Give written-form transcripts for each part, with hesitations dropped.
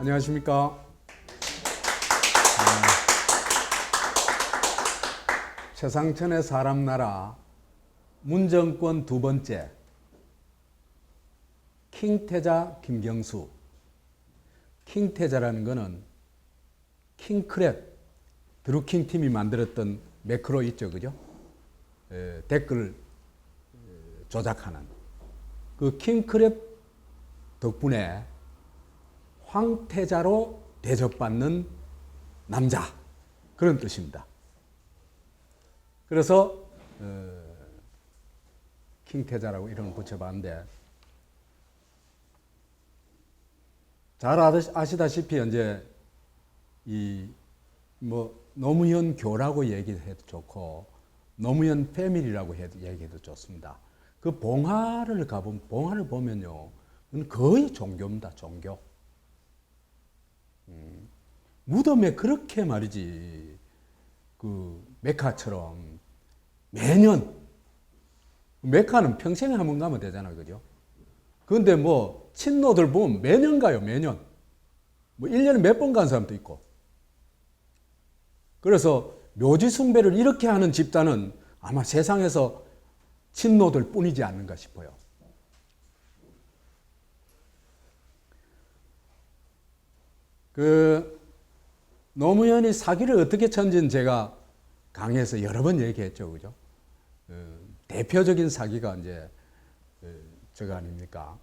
안녕하십니까. 최상천의 사람나라 문정권 두 번째 킹태자 김경수. 킹태자라는 것은 킹크랩 드루킹 팀이 만들었던 매크로 있죠, 그죠? 댓글 조작하는 그 킹크랩 덕분에 황태자로 대접받는 남자, 그런 뜻입니다. 그래서 킹태자라고 이름을 붙여봤는데, 잘 아시다시피 이제 노무현 교라고 얘기해도 좋고 노무현 패밀리라고 얘기해도 좋습니다. 그 봉화를 가보면, 봉화를 보면요, 거의 종교입니다. 종교. 무덤에 그렇게 말이지, 그 메카처럼 매년, 메카는 평생에 한 번 가면 되잖아요, 그죠? 그런데 뭐 친노들 보면 매년 가요, 매년. 뭐 1년에 몇 번 간 사람도 있고. 그래서 묘지 숭배를 이렇게 하는 집단은 아마 세상에서 친노들 뿐이지 않는가 싶어요. 노무현이 사기를 어떻게 쳤는지는 제가 강의에서 여러 번 얘기했죠, 그죠? 대표적인 사기가 이제 저거 아닙니까?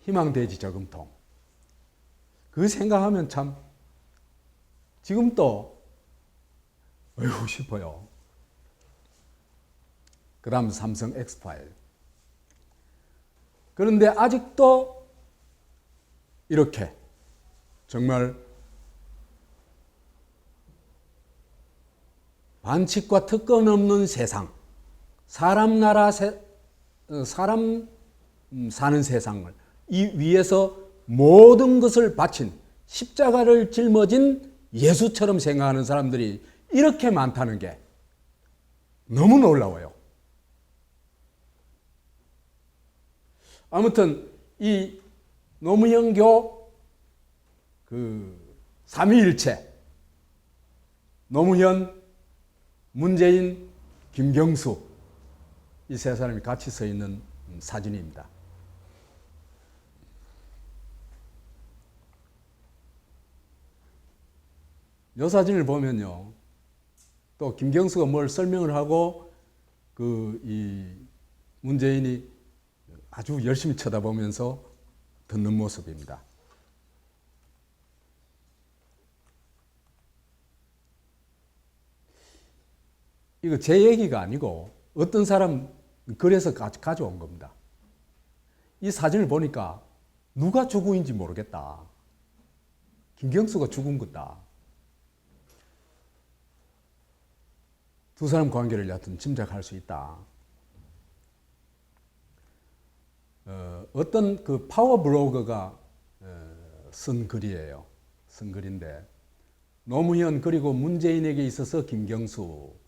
희망돼지 저금통. 그 생각하면 참 지금 또 어이구 싶어요. 그 다음 삼성 엑스파일. 그런데 아직도 이렇게 정말 반칙과 특권 없는 세상, 사람 사는 세상을 이 위에서 모든 것을 바친 십자가를 짊어진 예수처럼 생각하는 사람들이 이렇게 많다는 게 너무 놀라워요. 아무튼 이 노무현교 삼위일체, 노무현, 문재인, 김경수, 이 세 사람이 같이 서 있는 사진입니다. 이 사진을 보면요, 또 김경수가 뭘 설명을 하고 이 문재인이 아주 열심히 쳐다보면서 듣는 모습입니다. 이거 제 얘기가 아니고 어떤 사람 글에서 가져온 겁니다. 이 사진을 보니까 누가 주구인지 모르겠다. 김경수가 죽은 거다. 두 사람 관계를 여하튼 짐작할 수 있다. 어떤 그 파워 블로거가 쓴 글이에요. 쓴 글인데, 노무현 그리고 문재인에게 있어서 김경수.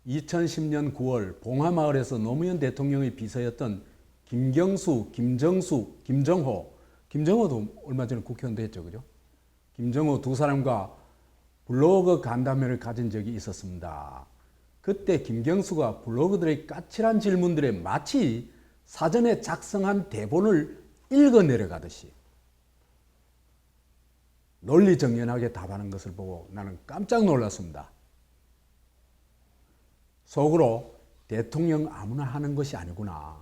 2010년 9월 봉화마을에서 노무현 대통령의 비서였던 김경수, 김정수, 김정호도 얼마 전에 국회의원도 했죠, 그죠? 김정호 두 사람과 블로그 간담회를 가진 적이 있었습니다. 그때 김경수가 블로거들의 까칠한 질문들에 마치 사전에 작성한 대본을 읽어 내려가듯이 논리정연하게 답하는 것을 보고 나는 깜짝 놀랐습니다. 속으로 대통령 아무나 하는 것이 아니구나.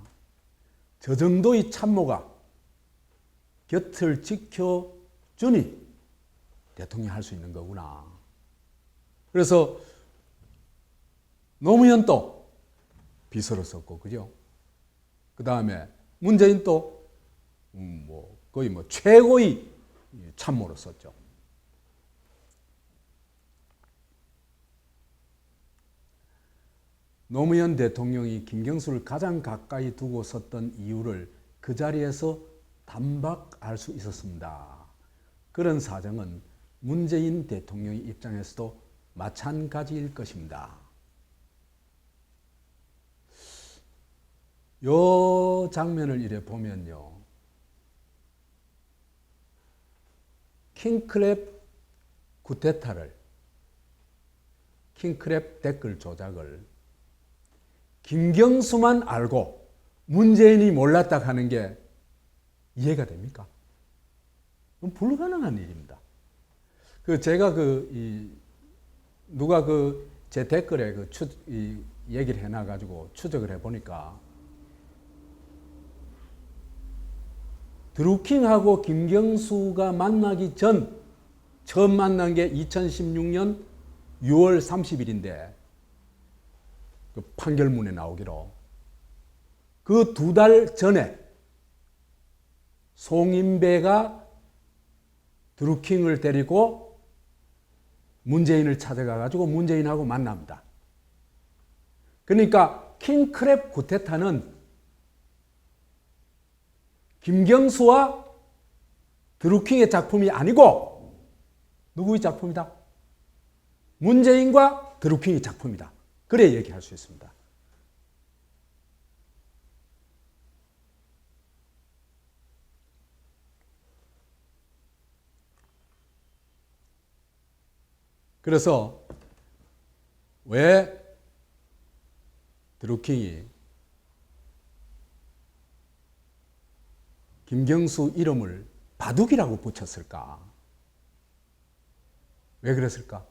저 정도의 참모가 곁을 지켜주니 대통령이 할 수 있는 거구나. 그래서 노무현도 비서로 썼고, 그죠? 그 다음에 문재인도 거의 최고의 참모로 썼죠. 노무현 대통령이 김경수를 가장 가까이 두고 썼던 이유를 그 자리에서 단박 알 수 있었습니다. 그런 사정은 문재인 대통령의 입장에서도 마찬가지일 것입니다. 이 장면을 이래 보면요, 킹크랩 쿠데타를, 킹크랩 댓글 조작을 김경수만 알고 문재인이 몰랐다 하는 게 이해가 됩니까? 그건 불가능한 일입니다. 제가 누가 제 댓글에 얘기를 해놔가지고 추적을 해보니까 드루킹하고 김경수가 만나기 전 처음 만난 게 2016년 6월 30일인데 그 판결문에 나오기로 그 2달 전에 송인배가 드루킹을 데리고 문재인을 찾아가가지고 문재인하고 만납니다. 그러니까 킹크랩 쿠데타는 김경수와 드루킹의 작품이 아니고 누구의 작품이다? 문재인과 드루킹의 작품이다. 그래 얘기할 수 있습니다. 그래서 왜 드루킹이 김경수 이름을 바둑이라고 붙였을까? 왜 그랬을까?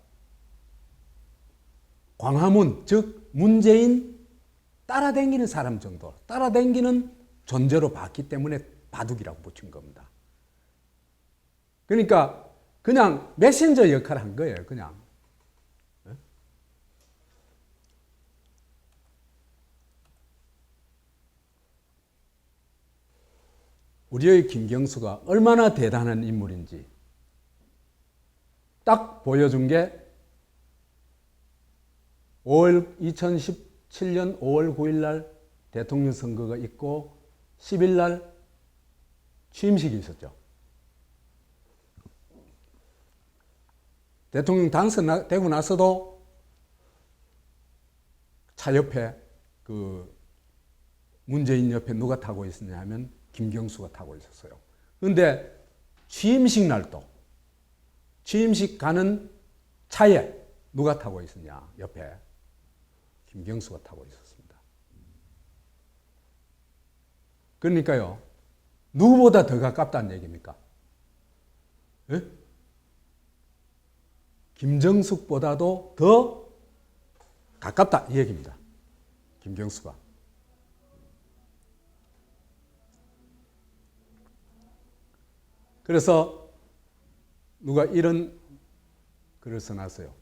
광화문, 즉 문재인 따라다니는 사람 정도, 따라다니는 존재로 봤기 때문에 바둑이라고 붙인 겁니다. 그러니까 그냥 메신저 역할을 한 거예요. 그냥. 우리의 김경수가 얼마나 대단한 인물인지 딱 보여준 게 2017년 5월 9일 날 대통령 선거가 있고 10일 날 취임식이 있었죠. 대통령 당선되고 나서도 차 옆에 문재인 옆에 누가 타고 있었냐 하면 김경수가 타고 있었어요. 그런데 취임식 날도 취임식 가는 차에 누가 타고 있었냐 옆에 김경수가 타고 있었습니다. 그러니까요, 누구보다 더 가깝다는 얘기입니까? 예? 김정숙보다도 더 가깝다 이 얘기입니다. 김경수가. 그래서 누가 이런 글을 써놨어요.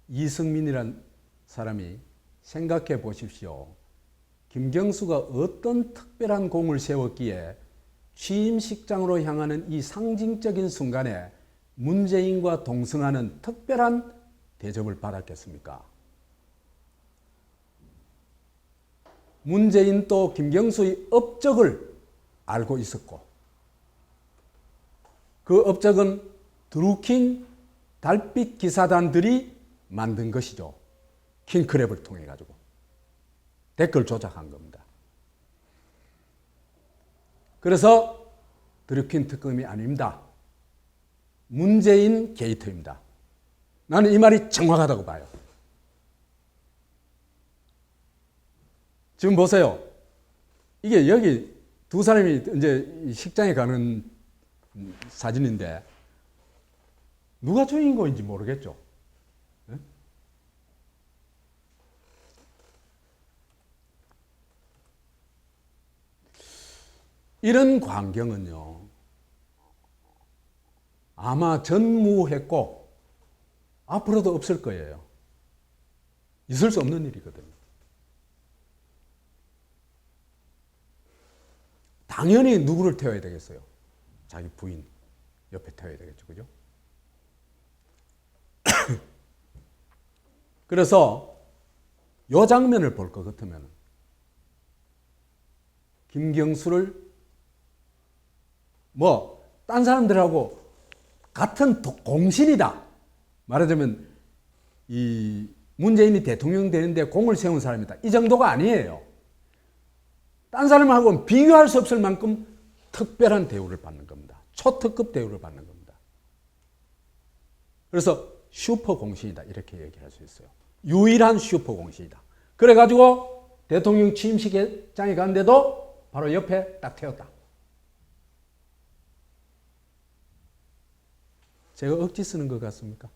이승민이란 사람이 생각해 보십시오. 김경수가 어떤 특별한 공을 세웠기에 취임식장으로 향하는 이 상징적인 순간에 문재인과 동승하는 특별한 대접을 받았겠습니까? 문재인도 김경수의 업적을 알고 있었고 그 업적은 드루킹 달빛 기사단들이 만든 것이죠. 킹크랩을 통해 가지고 댓글 조작한 겁니다. 그래서 드루킹 특검이 아닙니다. 문재인 게이트입니다. 나는 이 말이 정확하다고 봐요. 지금 보세요. 이게 여기 두 사람이 이제 식장에 가는 사진인데 누가 주인공인지 모르겠죠. 네? 이런 광경은요, 아마 전무했고 앞으로도 없을 거예요. 있을 수 없는 일이거든요. 당연히 누구를 태워야 되겠어요? 자기 부인 옆에 태워야 되겠죠. 그죠? 그래서 이 장면을 볼 것 같으면 김경수를 딴 사람들하고 같은 공신이다. 말하자면 이 문재인이 대통령 되는데 공을 세운 사람이다. 이 정도가 아니에요. 딴 사람하고는 비교할 수 없을 만큼 특별한 대우를 받는 겁니다. 초특급 대우를 받는 겁니다. 그래서 슈퍼 공신이다 이렇게 얘기할 수 있어요. 유일한 슈퍼 공신이다. 그래가지고 대통령 취임식장에 갔는데도 바로 옆에 딱 태웠다. 제가 억지 쓰는 것 같습니까?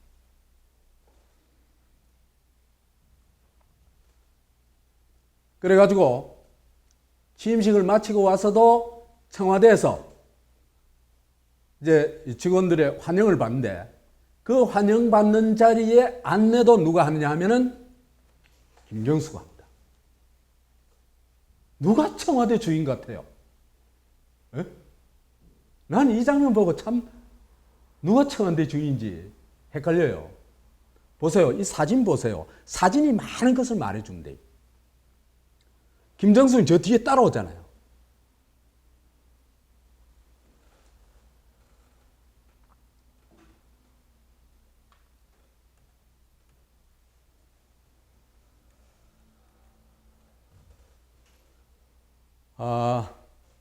그래가지고 취임식을 마치고 와서도 청와대에서 이제 직원들의 환영을 받는데 그 환영받는 자리에 안내도 누가 하느냐 하면은 김경수가 합니다. 누가 청와대 주인 같아요? 난 이 장면 보고 참 누가 청와대 주인인지 헷갈려요. 보세요. 이 사진 보세요. 사진이 많은 것을 말해준대. 김정수는 저 뒤에 따라오잖아요.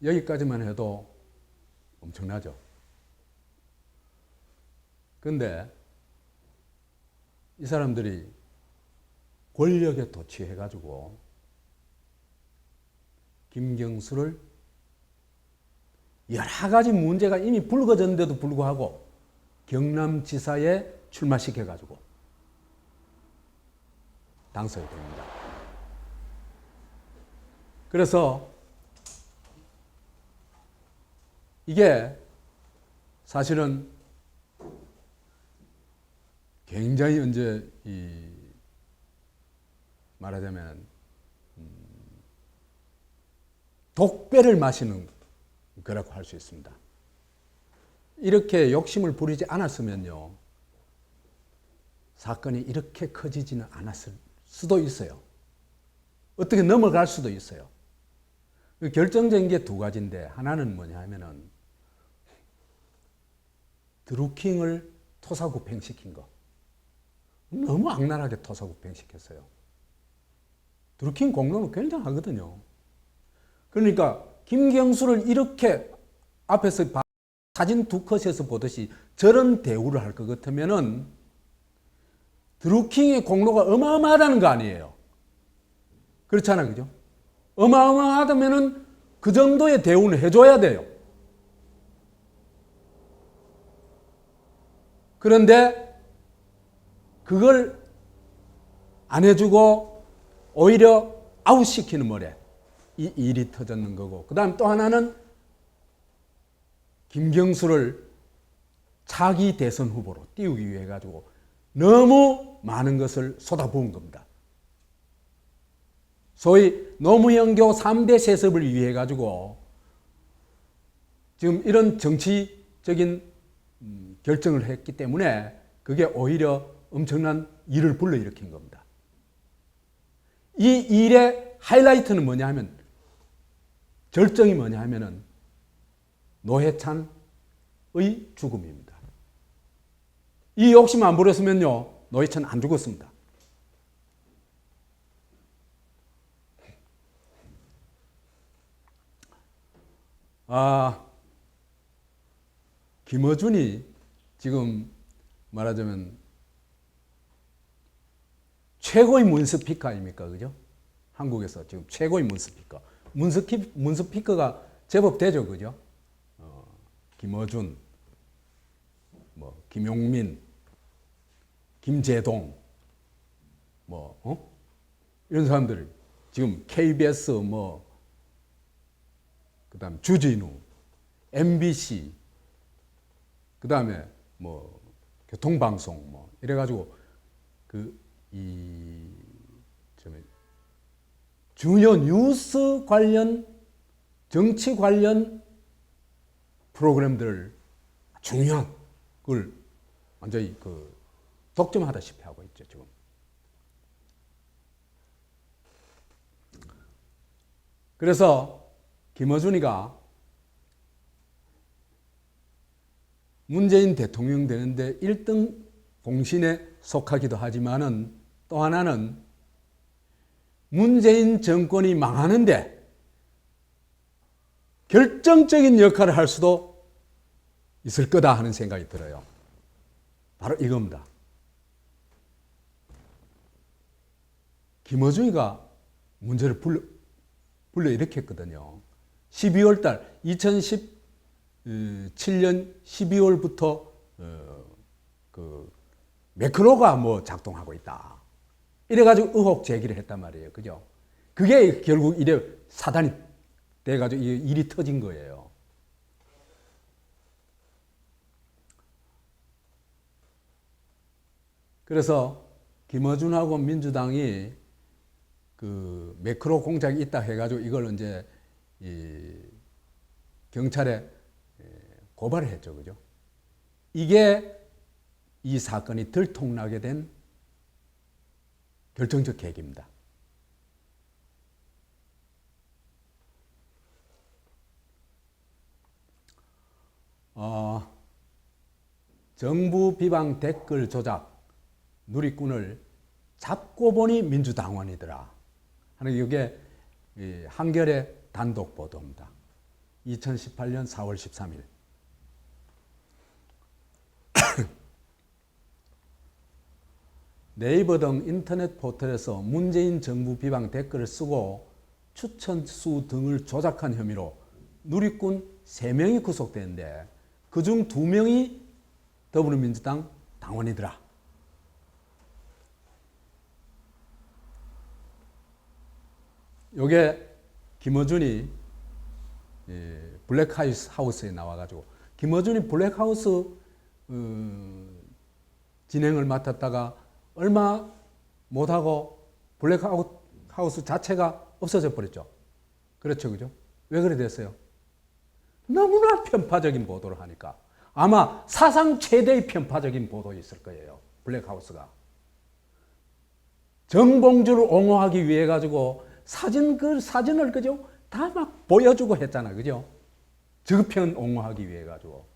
여기까지만 해도 엄청나죠. 근데 이 사람들이 권력에 도취해가지고 김경수를 여러 가지 문제가 이미 불거졌는데도 불구하고 경남지사에 출마시켜가지고 당선이 됩니다. 그래서 이게 사실은 굉장히 이제 말하자면 독배를 마시는 거라고 할 수 있습니다. 이렇게 욕심을 부리지 않았으면요, 사건이 이렇게 커지지는 않았을 수도 있어요. 어떻게 넘어갈 수도 있어요. 결정적인 게 두 가지인데, 하나는 뭐냐 하면은 드루킹을 토사구팽시킨 거. 너무 악랄하게 토사구팽시켰어요. 드루킹 공로는 굉장하거든요. 그러니까 김경수를 이렇게 앞에서 사진 두 컷에서 보듯이 저런 대우를 할 것 같으면은 드루킹의 공로가 어마어마하다는 거 아니에요. 그렇잖아요, 그죠? 어마어마하다면은 그 정도의 대우는 해줘야 돼요. 그런데 그걸 안 해주고 오히려 아웃시키는 머리에 이 일이 터졌는 거고, 그 다음 또 하나는 김경수를 차기 대선 후보로 띄우기 위해 가지고 너무 많은 것을 쏟아부은 겁니다. 소위 노무현교 3대 세습을 위해 가지고 지금 이런 정치적인 결정을 했기 때문에 그게 오히려 엄청난 일을 불러일으킨 겁니다. 이 일의 하이라이트는 뭐냐 하면, 절정이 뭐냐 하면은 노회찬의 죽음입니다. 이 욕심 안 부렸으면요, 노회찬 안 죽었습니다. 김어준이 지금 말하자면 최고의 문스피커 아닙니까? 그죠? 한국에서 지금 최고의 문스피커. 문스피커가 제법 되죠, 그죠? 김어준, 김용민, 김재동, 이런 사람들 지금 KBS 그다음 주진우, MBC, 그다음에 교통방송 이래가지고 중요 뉴스 관련, 정치 관련 프로그램들을 중요한 걸 완전히 독점하다시피 하고 있죠, 지금. 그래서 김어준이가 문재인 대통령 되는데 1등 공신에 속하기도 하지만은, 또 하나는 문재인 정권이 망하는데 결정적인 역할을 할 수도 있을 거다 하는 생각이 들어요. 바로 이겁니다. 김어준이가 문제를 불러일으켰거든요. 12월 달 2017년 12월부터 그 매크로가 뭐 작동하고 있다. 이래가지고 의혹 제기를 했단 말이에요. 그죠? 그게 결국 이래 사단이 돼가지고 일이 터진 거예요. 그래서 김어준하고 민주당이 그 매크로 공작이 있다 해가지고 이걸 이제 경찰에 고발을 했죠. 그죠? 이게 이 사건이 들통나게 된 결정적 계기입니다. 정부 비방 댓글 조작 누리꾼을 잡고 보니 민주당원이더라 하는 이게 한겨레 단독 보도입니다. 2018년 4월 13일. 네이버 등 인터넷 포털에서 문재인 정부 비방 댓글을 쓰고 추천수 등을 조작한 혐의로 누리꾼 3명이 구속되는데 그중 2명이 더불어민주당 당원이더라. 요게 김어준이 블랙하우스에 나와가지고 김어준이 블랙하우스 진행을 맡았다가 얼마 못하고 블랙하우스 자체가 없어져 버렸죠. 그렇죠, 그죠? 왜 그래 됐어요? 너무나 편파적인 보도를 하니까. 아마 사상 최대의 편파적인 보도였을 거예요. 블랙하우스가. 정봉주를 옹호하기 위해 가지고 그 사진을 그죠? 다 막 보여주고 했잖아. 그죠? 저편 옹호하기 위해 가지고.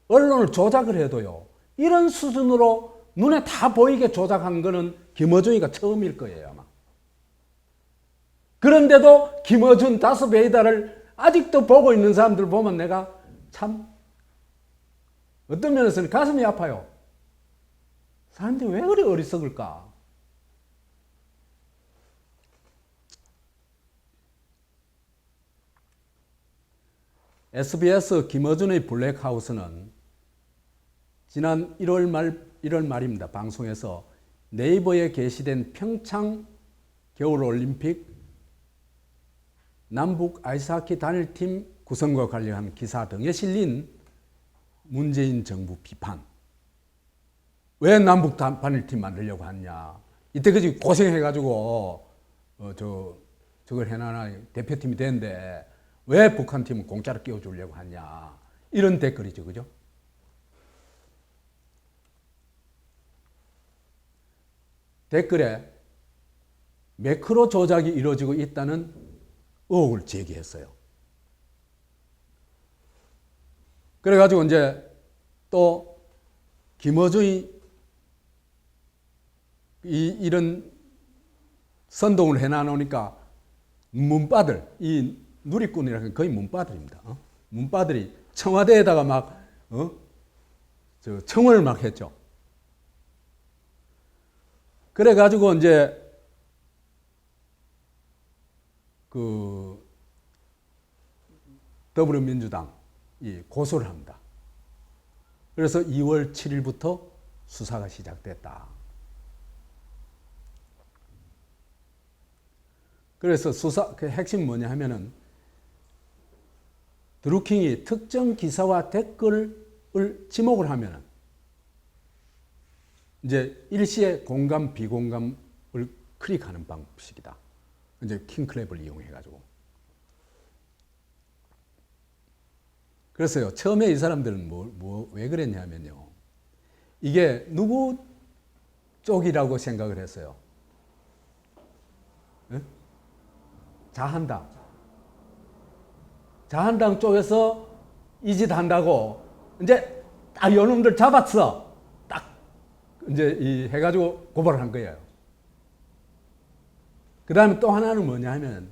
언론을 조작을 해도요. 이런 수준으로 눈에 다 보이게 조작한 거는 김어준이가 처음일 거예요, 아마. 그런데도 김어준 다스베이다를 아직도 보고 있는 사람들 보면 내가 참 어떤 면에서는 가슴이 아파요. 사람들이 왜 그리 어리석을까? SBS 김어준의 블랙하우스는 지난 1월 말입니다. 방송에서 네이버에 게시된 평창 겨울올림픽 남북 아이스하키 단일팀 구성과 관련한 기사 등에 실린 문재인 정부 비판. 왜 남북 단일팀 만들려고 하냐. 이때까지 고생해가지고 저걸 해놔야 대표팀이 되는데 왜 북한팀은 공짜로 끼워주려고 하냐. 이런 댓글이죠. 그죠? 댓글에 매크로 조작이 이루어지고 있다는 의혹을 제기했어요. 그래가지고 이제 또 김어준이 이런 선동을 해놔놓으니까 문바들, 이 누리꾼이라는 거의 문바들입니다. 문바들이 청와대에다가 막 청원을 막 했죠. 그래가지고 이제 그 더불어민주당이 고소를 합니다. 그래서 2월 7일부터 수사가 시작됐다. 그래서 수사 그 핵심 뭐냐 하면은 드루킹이 특정 기사와 댓글을 지목을 하면은 이제 일시에 공감, 비공감을 클릭하는 방식이다. 이제 킹클랩을 이용해가지고. 그래서요, 처음에 이 사람들은 왜 그랬냐면요. 이게 누구 쪽이라고 생각을 했어요. 네? 자한당. 자한당 쪽에서 이 짓 한다고 이제 딱 요놈들 잡았어. 이제 해가지고 고발을 한 거예요. 그 다음에 또 하나는 뭐냐 하면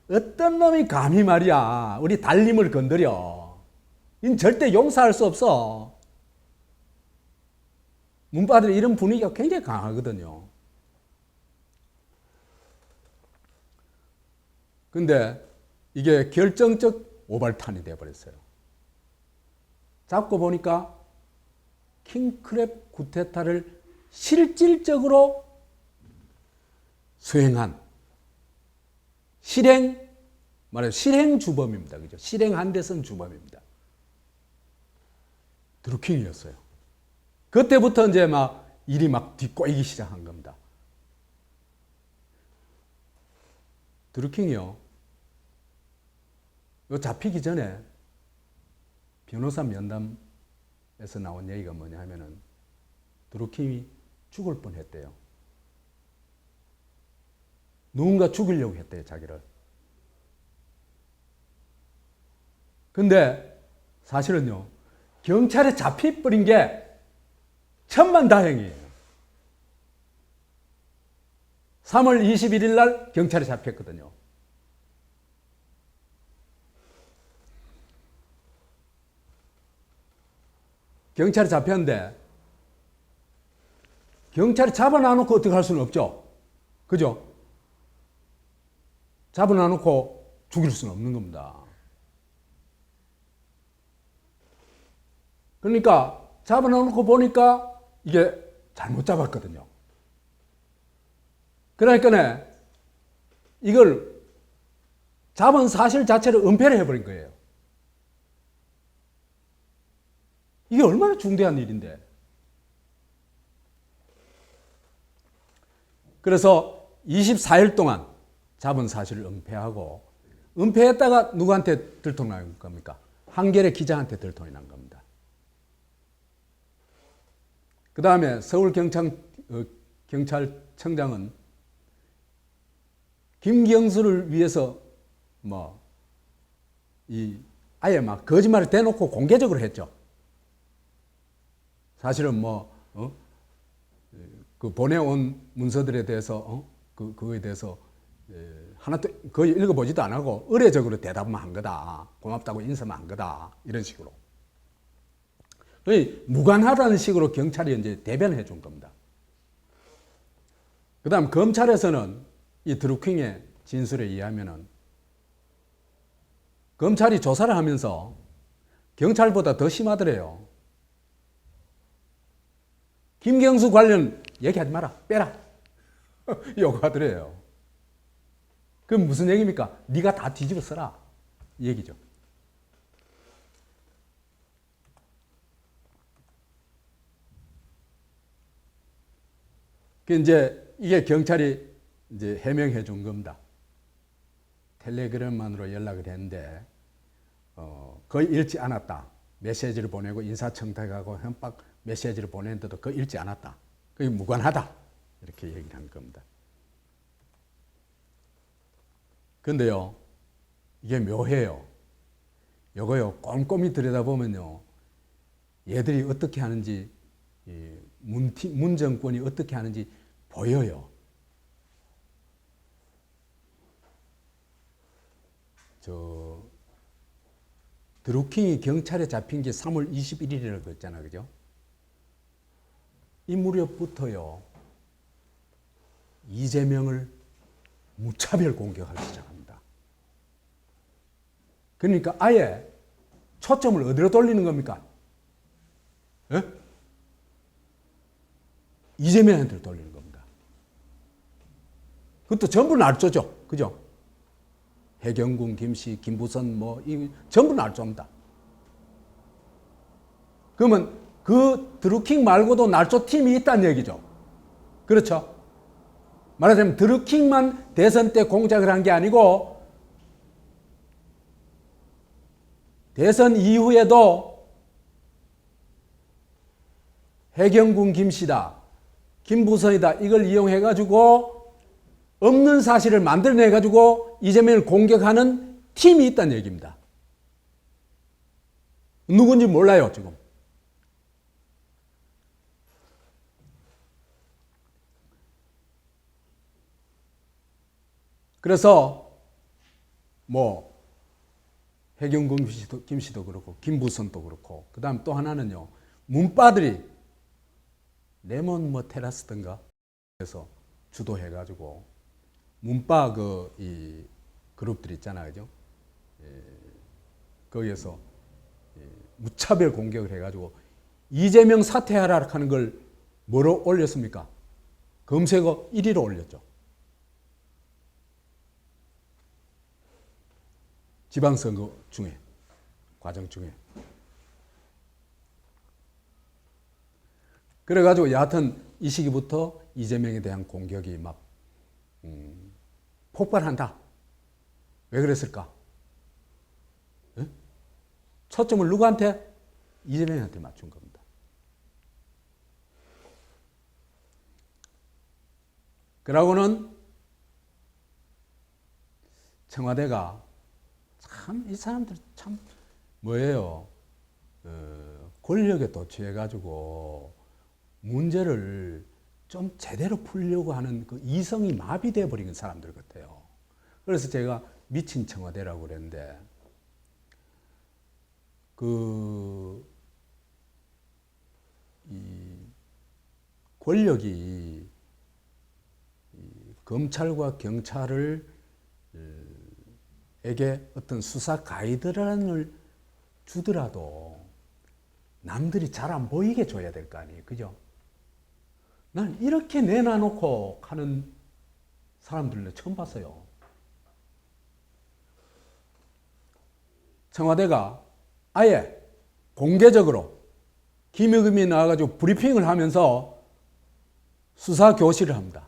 어떤 놈이 감히 말이야 우리 달님을 건드려. 이는 절대 용서할 수 없어. 문바들이 이런 분위기가 굉장히 강하거든요. 근데 이게 결정적 오발탄이 되어버렸어요. 잡고 보니까 킹크랩 쿠데타를 실질적으로 수행한 실행 주범입니다. 그죠? 실행한 데선 주범입니다. 드루킹이었어요. 그때부터 이제 막 일이 막 뒷꼬이기 시작한 겁니다. 드루킹이요. 요 잡히기 전에 변호사 면담에서 나온 얘기가 뭐냐 하면은 드루킹이 죽을 뻔했대요. 누군가 죽이려고 했대요, 자기를. 근데 사실은요, 경찰에 잡혀버린 게 천만다행이에요. 3월 21일 날 경찰에 잡혔거든요. 경찰에 잡혔는데 경찰이 잡아놔놓고 어떻게 할 수는 없죠. 그죠? 잡아놔놓고 죽일 수는 없는 겁니다. 그러니까 잡아놓고 보니까 이게 잘못 잡았거든요. 그러니까 이걸 잡은 사실 자체를 은폐를 해버린 거예요. 이게 얼마나 중대한 일인데. 그래서 24일 동안 잡은 사실을 은폐하고, 은폐했다가 누구한테 들통이 난 겁니까? 한겨레 기자한테 들통이 난 겁니다. 그 다음에 서울경찰청장은 김경수를 위해서 아예 막 거짓말을 대놓고 공개적으로 했죠. 사실은 그 보내온 문서들에 대해서 그거에 대해서 하나도 거의 읽어보지도 안 하고 의례적으로 대답만 한 거다. 고맙다고 인사만 한 거다. 이런 식으로. 무관하다는 식으로 경찰이 이제 대변해 준 겁니다. 그 다음 검찰에서는 이 드루킹의 진술에 의하면은 검찰이 조사를 하면서 경찰보다 더 심하더래요. 김경수 관련 얘기하지 마라. 빼라. 요구하더래요. 그럼 무슨 얘기입니까? 네가 다 뒤집어 써라. 이 얘기죠. 이제 이게 경찰이 이제 해명해 준 겁니다. 텔레그램만으로 연락을 했는데 거의 읽지 않았다. 메시지를 보내고 인사청탁하고 협박 메시지를 보냈는데도 거의 읽지 않았다. 그게 무관하다. 이렇게 얘기를 한 겁니다. 근데요, 이게 묘해요. 요거요, 꼼꼼히 들여다보면요, 얘들이 어떻게 하는지, 문 정권이 어떻게 하는지 보여요. 드루킹이 경찰에 잡힌 게 3월 21일이라고 그랬잖아요. 그죠? 이 무렵부터요, 이재명을 무차별 공격하기 시작합니다. 그러니까 아예 초점을 어디로 돌리는 겁니까? 에? 이재명한테 돌리는 겁니다. 그것도 전부 날조죠. 그죠? 해경군, 김씨, 김부선, 이 전부 날조입니다. 그러면 그 드루킹 말고도 날조 팀이 있다는 얘기죠. 그렇죠? 말하자면 드루킹만 대선 때 공작을 한 게 아니고 대선 이후에도 해경군 김씨다, 김부선이다 이걸 이용해가지고 없는 사실을 만들어내가지고 이재명을 공격하는 팀이 있다는 얘기입니다. 누군지 몰라요 지금. 그래서 해경군 김씨도 그렇고 김부선도 그렇고 그 다음 또 하나는요, 문바들이 레몬 뭐 테라스든가 그래서 주도해가지고 문바 이 그룹들 있잖아요, 그죠? 거기에서 무차별 공격을 해가지고 이재명 사퇴하라 하는 걸 뭐로 올렸습니까? 검색어 1위로 올렸죠. 지방선거 중에, 과정 중에. 그래가지고 여하튼 이 시기부터 이재명에 대한 공격이 막 폭발한다. 왜 그랬을까? 네? 초점을 누구한테? 이재명한테 맞춘 겁니다. 그러고는 청와대가 참 이 사람들 참 뭐예요? 권력에 도취해가지고 문제를 좀 제대로 풀려고 하는 그 이성이 마비되어 버린 사람들 같아요. 그래서 제가 미친 청와대라고 그랬는데 이 권력이 검찰과 경찰을 에게 어떤 수사 가이드라인을 주더라도 남들이 잘 안 보이게 줘야 될 거 아니에요. 그죠? 난 이렇게 내놔놓고 하는 사람들을 처음 봤어요. 청와대가 아예 공개적으로 김의겸이 나와가지고 브리핑을 하면서 수사 교실을 합니다.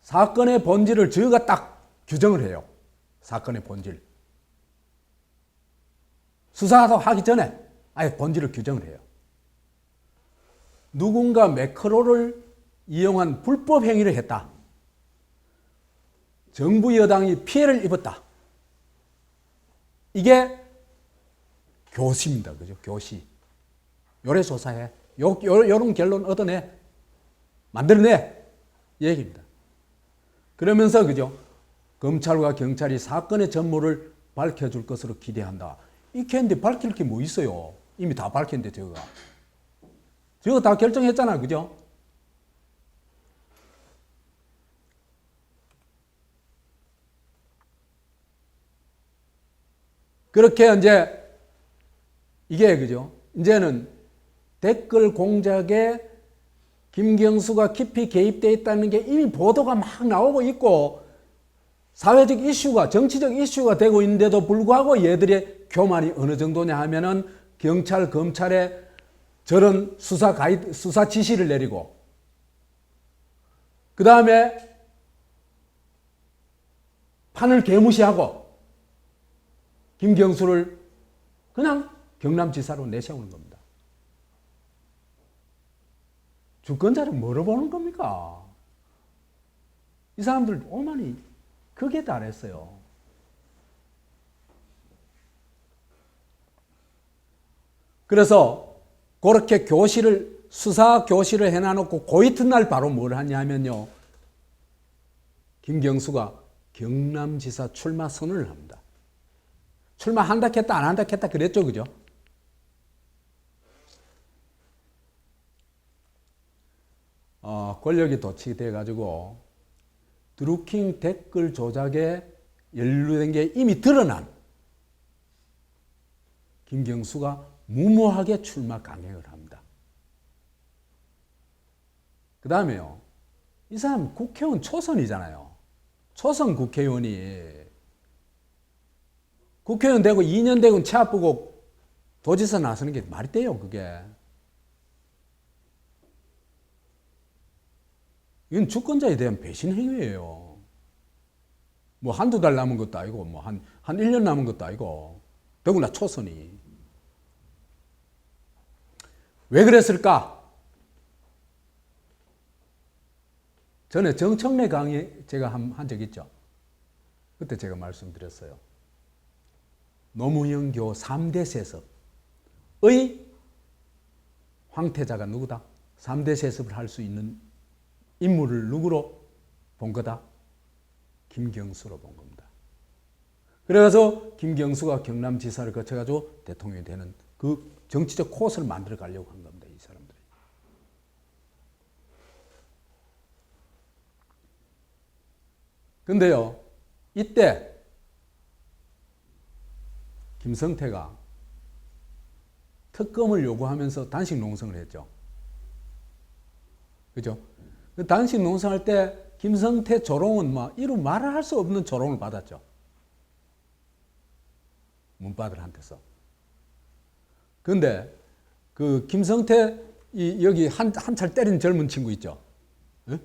사건의 본질을 저희가 딱 규정을 해요. 사건의 본질. 수사하기 전에 아예 본질을 규정을 해요. 누군가 매크로를 이용한 불법 행위를 했다. 정부 여당이 피해를 입었다. 이게 교시입니다. 그죠? 교시. 요래 조사해. 요런 결론 얻어내. 만들어내. 이 얘기입니다. 그러면서 그죠? 검찰과 경찰이 사건의 전모를 밝혀줄 것으로 기대한다. 이렇게 했는데 밝힐 게 뭐 있어요? 이미 다 밝혔는데 저거 다 결정했잖아. 그죠? 그렇게 이제 이게 그죠? 이제는 댓글 공작에 김경수가 깊이 개입되어 있다는 게 이미 보도가 막 나오고 있고 사회적 이슈가 정치적 이슈가 되고 있는데도 불구하고 얘들의 교만이 어느 정도냐 하면은 경찰 검찰에 저런 수사 지시를 내리고 그 다음에 판을 개무시하고 김경수를 그냥 경남지사로 내세우는 겁니다. 주권자를 뭐로 보는 겁니까? 이 사람들 오만이 극에 달했어요. 그래서 그렇게 수사 교실을 해놔놓고 그 이튿날 바로 뭘 하냐면요. 김경수가 경남지사 출마 선언을 합니다. 출마한다 했다 안 한다 했다 그랬죠. 그죠? 권력이 도취돼 가지고 드루킹 댓글 조작에 연루된 게 이미 드러난 김경수가 무모하게 출마 강행을 합니다. 그 다음에요. 이 사람 국회의원 초선이잖아요. 초선 국회의원이 국회의원 되고 2년 되고 채 아프고 도지사 나서는 게 말이 돼요, 그게. 이건 주권자에 대한 배신 행위예요. 뭐 한두 달 남은 것도 아니고 뭐 한 1년 남은 것도 아니고 더구나 초선이. 왜 그랬을까? 전에 정청래 강의 제가 한 적 있죠. 그때 제가 말씀드렸어요. 노무현교 3대 세습의 황태자가 누구다? 3대 세습을 할 수 있는 인물을 누구로 본 거다? 김경수로 본 겁니다. 그래서 김경수가 경남지사를 거쳐가지고 대통령이 되는 그 정치적 코스를 만들어 가려고 한 겁니다. 이 사람들이. 근데요, 이때 김성태가 특검을 요구하면서 단식 농성을 했죠. 그죠? 그 단식 농성할 때 김성태 조롱은 막 이루 말을 할 수 없는 조롱을 받았죠. 문바들한테서. 근데 그 김성태 여기 한찰 때린 젊은 친구 있죠. 예?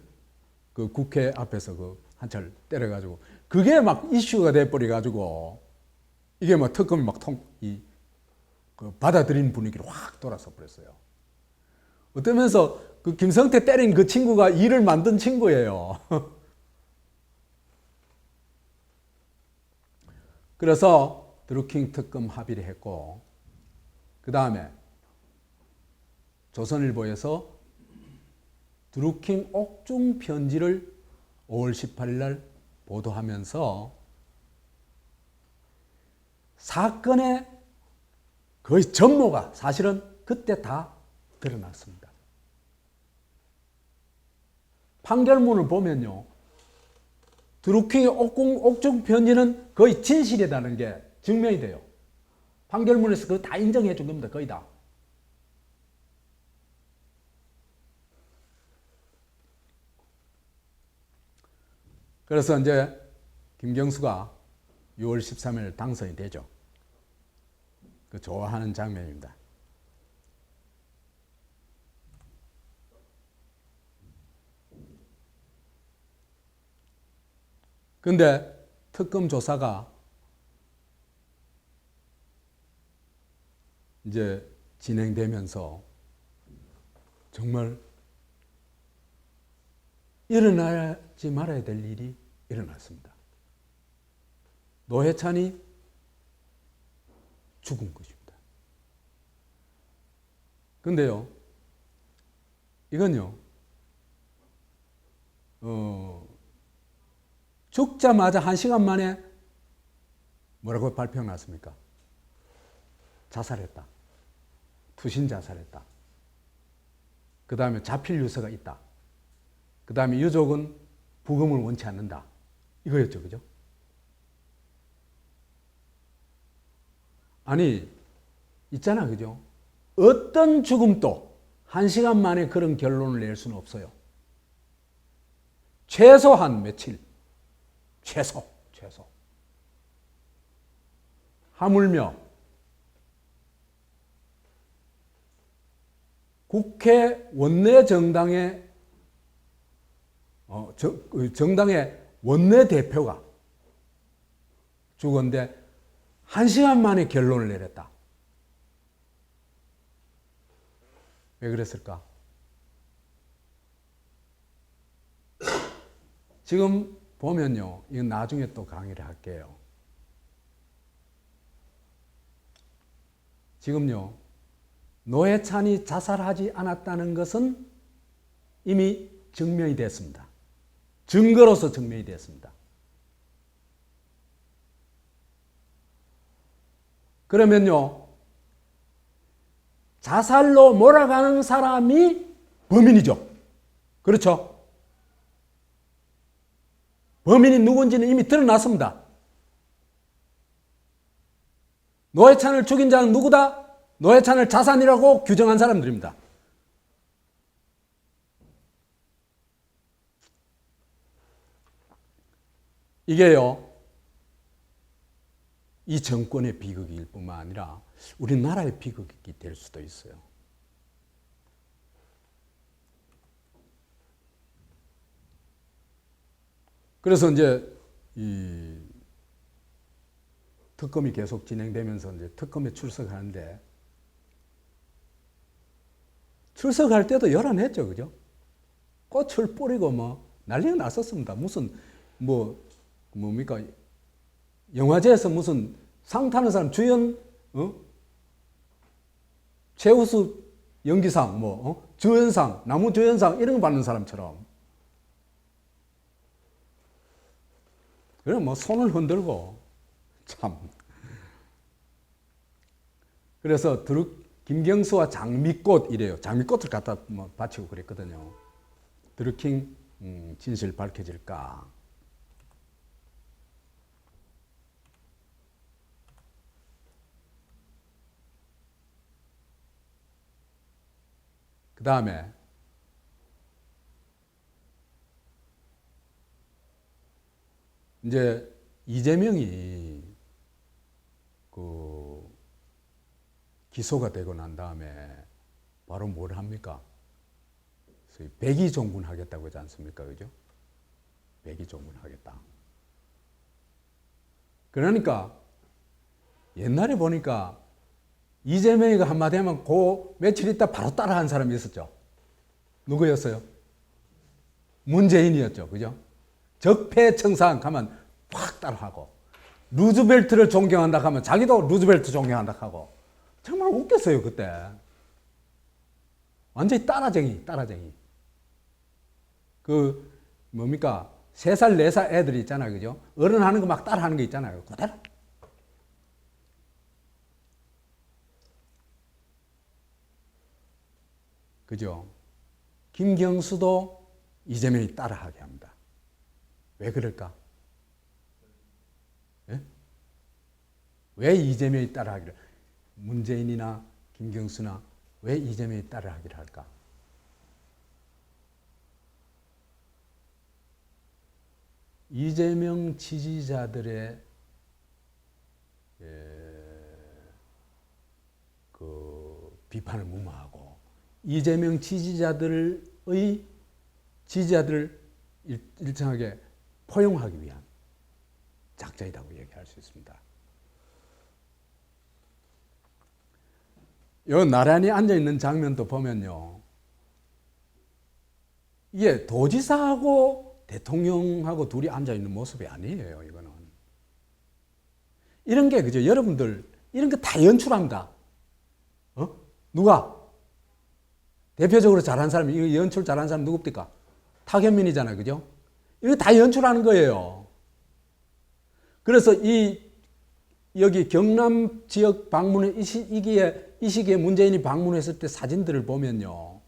그 국회 앞에서 그 한찰 때려가지고 그게 막 이슈가 돼버려가지고 이게 막 특검이 막 그 받아들이는 분위기로 확 돌아서 버렸어요. 어떠면서 그 김성태 때린 그 친구가 일을 만든 친구예요. 그래서 드루킹 특검 합의를 했고, 그 다음에 조선일보에서 드루킹 옥중 편지를 5월 18일 날 보도하면서 사건의 거의 전모가 사실은 그때 다 드러났습니다. 판결문을 보면요, 드루킹의 옥중 편지는 거의 진실이라는 게 증명이 돼요. 판결문에서 그거 다 인정해 준 겁니다. 거의 다. 그래서 이제 김경수가 6월 13일 당선이 되죠. 그 좋아하는 장면입니다. 근데 특검 조사가 이제 진행되면서 정말 일어나지 말아야 될 일이 일어났습니다. 노회찬이 죽은 것입니다. 근데요, 이건요, 죽자마자 1시간 만에 뭐라고 발표가 났습니까? 자살했다. 투신 자살했다. 그 다음에 자필 유서가 있다. 그 다음에 유족은 부검을 원치 않는다. 이거였죠. 그죠? 아니, 있잖아. 그죠? 어떤 죽음도 1시간 만에 그런 결론을 낼 수는 없어요. 최소한 며칠. 최소. 하물며 국회 원내 정당의 정당의 원내대표가 죽었는데 1시간 만에 결론을 내렸다. 왜 그랬을까? 지금 보면요, 이건 나중에 또 강의를 할게요. 지금요, 노회찬이 자살하지 않았다는 것은 이미 증명이 됐습니다. 증거로서 증명이 됐습니다. 그러면요, 자살로 몰아가는 사람이 범인이죠. 그렇죠? 범인이 누군지는 이미 드러났습니다. 노회찬을 죽인 자는 누구다? 노회찬을 자산이라고 규정한 사람들입니다. 이게요, 이 정권의 비극일 뿐만 아니라 우리나라의 비극이 될 수도 있어요. 그래서 이제 이 특검이 계속 진행되면서 이제 특검에 출석하는데, 출석할 때도 요란했죠. 그죠? 꽃을 뿌리고 뭐 난리가 났었습니다. 무슨 뭡니까? 영화제에서 무슨 상 타는 사람 주연, 최우수 연기상, 주연상, 나무주연상 이런 거 받는 사람처럼. 그래 뭐 손을 흔들고 참. 그래서 김경수와 장미꽃 이래요. 장미꽃을 갖다 뭐 바치고 그랬거든요. 드루킹 진실 밝혀질까? 그 다음에 이제 이재명이 그 기소가 되고 난 다음에 바로 뭘 합니까? 백의종군 하겠다고 하지 않습니까? 그죠? 백의종군 하겠다. 그러니까 옛날에 보니까 이재명이가 한마디 하면 그 며칠 있다 바로 따라한 사람이 있었죠. 누구였어요? 문재인이었죠. 그죠? 적폐청산 가면 확 따라하고, 루즈벨트를 존경한다 하면 자기도 루즈벨트 존경한다 하고, 정말 웃겼어요 그때. 완전히 따라쟁이. 그 뭡니까 3살 4살 애들이 있잖아요. 그죠? 어른 하는 거 막 따라하는 거 있잖아요. 그대로. 그죠? 김경수도 이재명이 따라하게 합니다. 왜 그럴까? 예? 왜 이재명이 따라하기를, 문재인이나 김경수나 왜 이재명이 따라하기를 할까? 이재명 지지자들의 그 비판을 무마하고 이재명 지지자들을 일정하게 포용하기 위한 작전이라고 얘기할 수 있습니다. 요 나란히 앉아있는 장면도 보면요, 이게 도지사하고 대통령하고 둘이 앉아있는 모습이 아니에요. 이거는 이런 게, 그죠? 여러분들 이런 거 다 연출합니다. 누가? 대표적으로 잘한 사람이, 이거 연출 잘한 사람 누굽니까? 탁현민이잖아요. 그죠? 이거 다 연출하는 거예요. 그래서 여기 경남 지역 방문에 이 시기에 문재인이 방문했을 때 사진들을 보면요,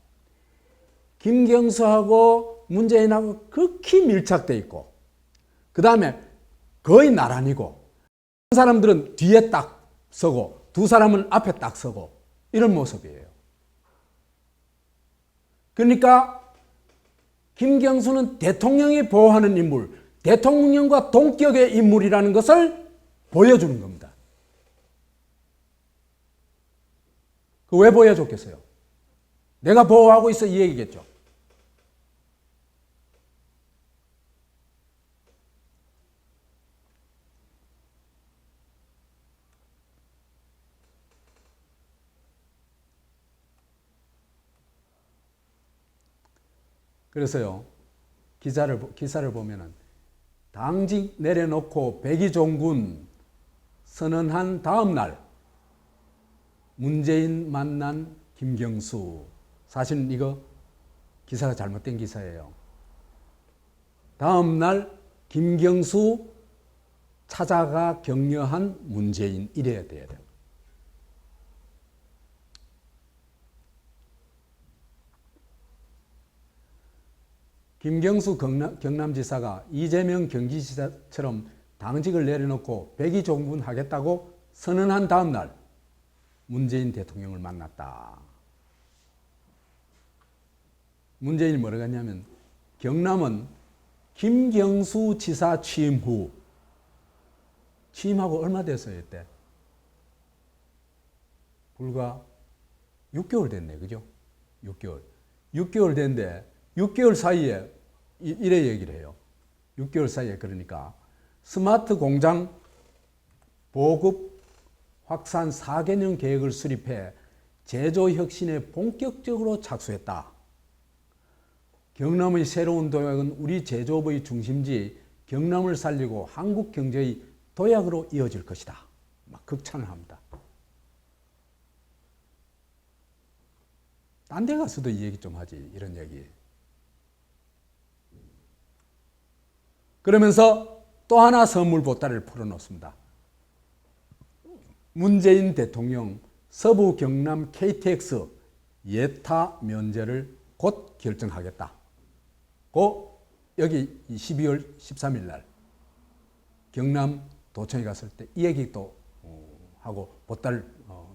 김경수하고 문재인하고 극히 밀착돼 있고, 그 다음에 거의 나란히고, 한 사람들은 뒤에 딱 서고 두 사람은 앞에 딱 서고, 이런 모습이에요. 그러니까 김경수는 대통령이 보호하는 인물, 대통령과 동격의 인물이라는 것을 보여주는 겁니다. 그 왜 보여줬겠어요? 내가 보호하고 있어, 이 얘기겠죠. 그래서요, 기사를 보면은 당직 내려놓고 백의종군 선언한 다음 날 문재인 만난 김경수. 사실은 이거 기사가 잘못된 기사예요. 다음 날 김경수 찾아가 격려한 문재인, 이래야 돼요. 김경수 경남지사가 이재명 경기지사처럼 당직을 내려놓고 백의종군 하겠다고 선언한 다음 날 문재인 대통령을 만났다. 문재인이 뭐라고 했냐면, 경남은 김경수 지사 취임하고 얼마 됐어요 이때? 불과 6개월 됐네. 그죠? 6개월 됐는데 6개월 사이에 이래 얘기를 해요. 6개월 사이에, 그러니까 스마트 공장 보급 확산 4개년 계획을 수립해 제조 혁신에 본격적으로 착수했다. 경남의 새로운 도약은 우리 제조업의 중심지 경남을 살리고 한국 경제의 도약으로 이어질 것이다. 막 극찬을 합니다. 딴 데 가서도 이 얘기 좀 하지, 이런 얘기. 그러면서 또 하나 선물 보따리를 풀어놓습니다. 문재인 대통령 서부 경남 KTX 예타 면제를 곧 결정하겠다. 여기 12월 13일 날 경남 도청에 갔을 때 이 얘기 또 하고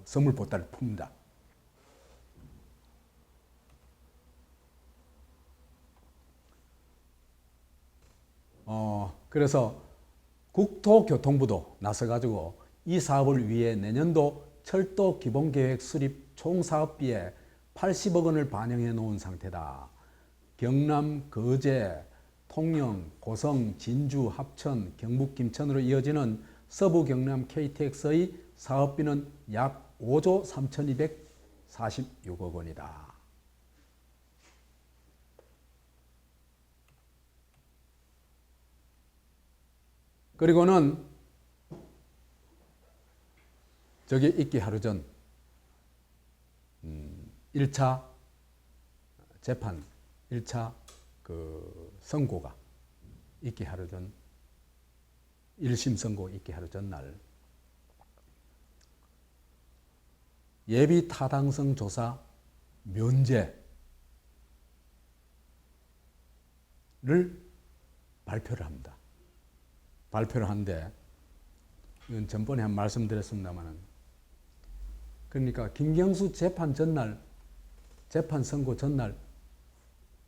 선물 보따리를 풉니다. 그래서 국토교통부도 나서가지고 이 사업을 위해 내년도 철도 기본계획 수립 총 사업비에 80억 원을 반영해 놓은 상태다. 경남, 거제, 통영, 고성, 진주, 합천, 경북 김천으로 이어지는 서부 경남 KTX의 사업비는 약 5조 3,246억 원이다. 그리고는 저기 있기 하루 전 1차 재판, 1차 선고가 있기 하루 전 1심 선고 있기 하루 전날 예비 타당성 조사 면제를 발표를 합니다. 발표를 하는데 이건 전번에 한 말씀드렸습니다만 그러니까 김경수 재판 전날 재판 선고 전날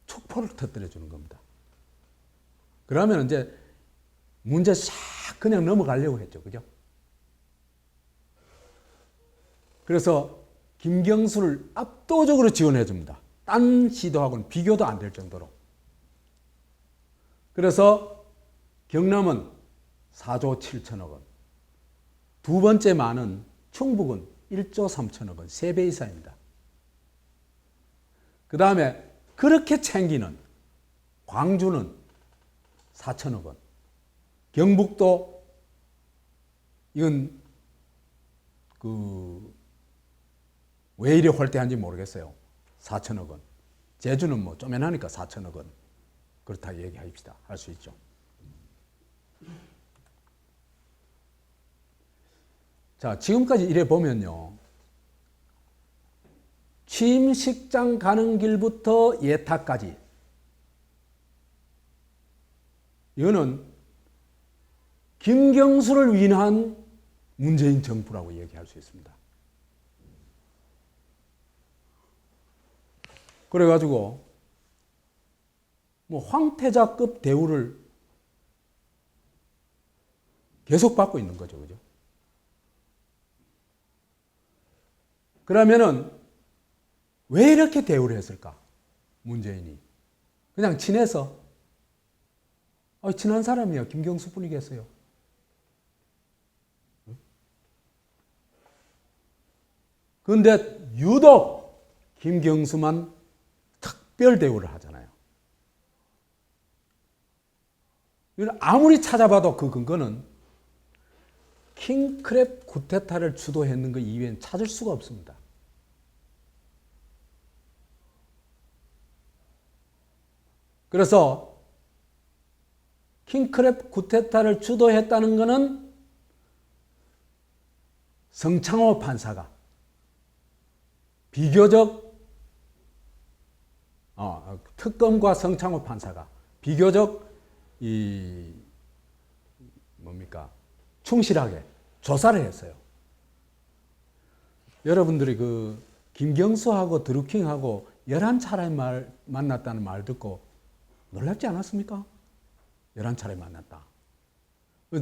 촉포를 터뜨려 주는 겁니다. 그러면 이제 문제 싹 그냥 넘어가려고 했죠. 그죠? 그래서 김경수를 압도적으로 지원해 줍니다. 딴 시도하고는 비교도 안 될 정도로. 그래서 경남은 4조 7천억 원. 두 번째 많은 충북은 1조 3천억 원. 3배 이상입니다. 그 다음에 그렇게 챙기는 광주는 4천억 원. 경북도 이건 왜 이리 홀대한지 모르겠어요. 4천억 원. 제주는 뭐 쪼매나니까 4천억 원. 그렇다 얘기합시다. 할 수 있죠. 자, 지금까지 이래 보면요. 취임식장 가는 길부터 예타까지 이거는 김경수를 위한 문재인 정부라고 얘기할 수 있습니다. 그래가지고 뭐 황태자급 대우를 계속 받고 있는 거죠. 그죠? 그러면은 왜 이렇게 대우를 했을까? 문재인이. 그냥 친해서. 친한 사람이야. 김경수 뿐이겠어요. 그런데 유독 김경수만 특별 대우를 하잖아요. 아무리 찾아봐도 그 근거는 킹크랩 쿠데타를 주도했는 것 이외엔 찾을 수가 없습니다. 그래서 킹크랩 쿠데타를 주도했다는 것은 성창호 판사가 비교적 특검과 성창호 판사가 비교적 충실하게 조사를 했어요. 여러분들이 김경수하고 드루킹하고 11차례 만났다는 말 듣고 놀랍지 않았습니까? 11차례 만났다.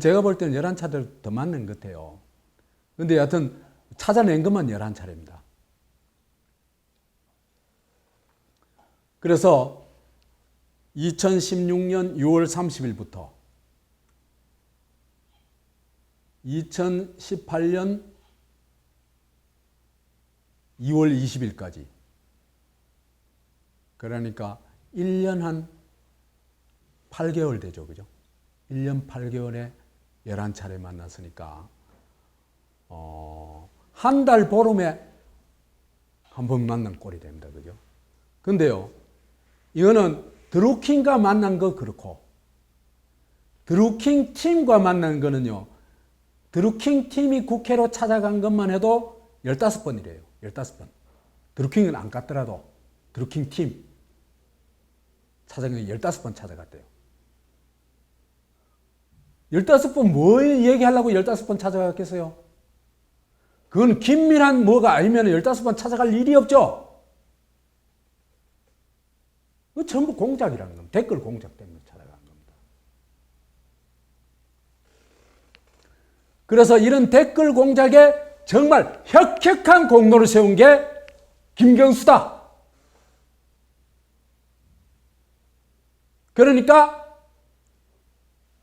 제가 볼 때는 11차례 더 만난 것 같아요. 근데 여하튼 찾아낸 것만 11차례입니다. 그래서 2016년 6월 30일부터 2018년 2월 20일까지 그러니까 1년 한 8개월 되죠. 그죠? 1년 8개월에 11차례 만났으니까 한 달 보름에 한 번 만난 꼴이 됩니다. 그죠? 근데요. 이거는 드루킹과 만난 거 그렇고 드루킹 팀과 만난 거는요. 드루킹 팀이 국회로 찾아간 것만 해도 15번이래요. 15번. 드루킹은 안 갔더라도 드루킹 팀 차장이 15번 찾아갔대요. 15번 뭐 얘기하려고 15번 찾아갔겠어요? 그건 긴밀한 뭐가 아니면 15번 찾아갈 일이 없죠. 그 전부 공작이라는 겁니다. 댓글 공작 때문에 찾아간 겁니다. 그래서 이런 댓글 공작에 정말 혁혁한 공로를 세운 게 김경수다. 그러니까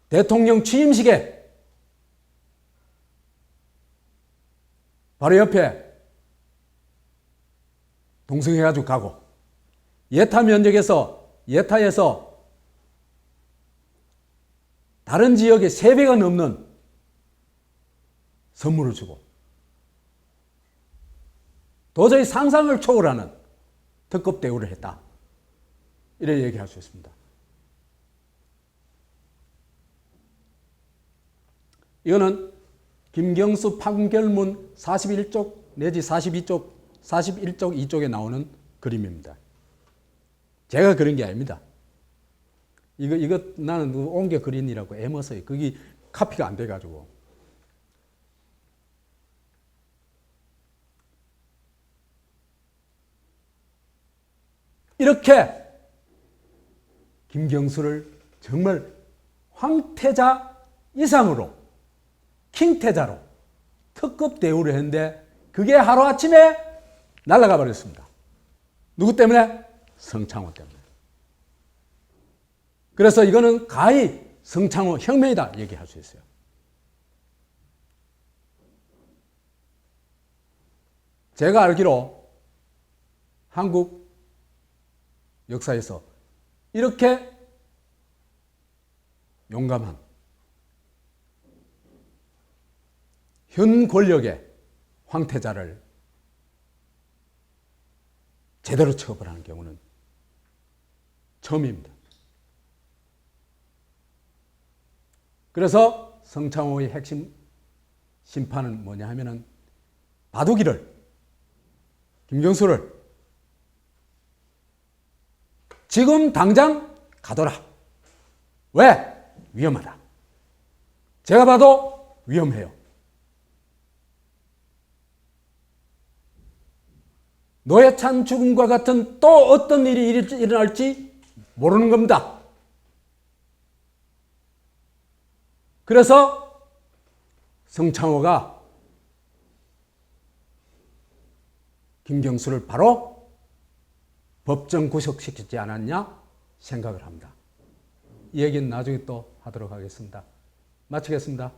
대통령 취임식에 바로 옆에 동승해가지고 가고 예타 면적에서 예타에서 다른 지역의 3배가 넘는 선물을 주고 도저히 상상을 초월하는 특급 대우를 했다. 이렇게 얘기할 수 있습니다. 이거는 김경수 판결문 41쪽 내지 41쪽 2쪽에 나오는 그림입니다. 제가 그린 게 아닙니다. 이거 나는 옮겨 그린이라고 애먹어요. 그게 카피가 안 돼가지고. 이렇게 김경수를 정말 황태자 이상으로 킹태자로 특급 대우를 했는데 그게 하루아침에 날아가 버렸습니다. 누구 때문에? 성창호 때문에. 그래서 이거는 가히 성창호 혁명이다 얘기할 수 있어요. 제가 알기로 한국 역사에서 이렇게 용감한 현 권력의 황태자를 제대로 처벌하는 경우는 처음입니다. 그래서 성창호의 핵심 심판은 뭐냐 하면은 바둑이를 김경수를 지금 당장 가둬라. 왜? 위험하다. 제가 봐도 위험해요. 노회찬 죽음과 같은 또 어떤 일이 일어날지 모르는 겁니다. 그래서 성창호가 김경수를 바로 법정 구속시키지 않았냐 생각을 합니다. 이 얘기는 나중에 또 하도록 하겠습니다. 마치겠습니다.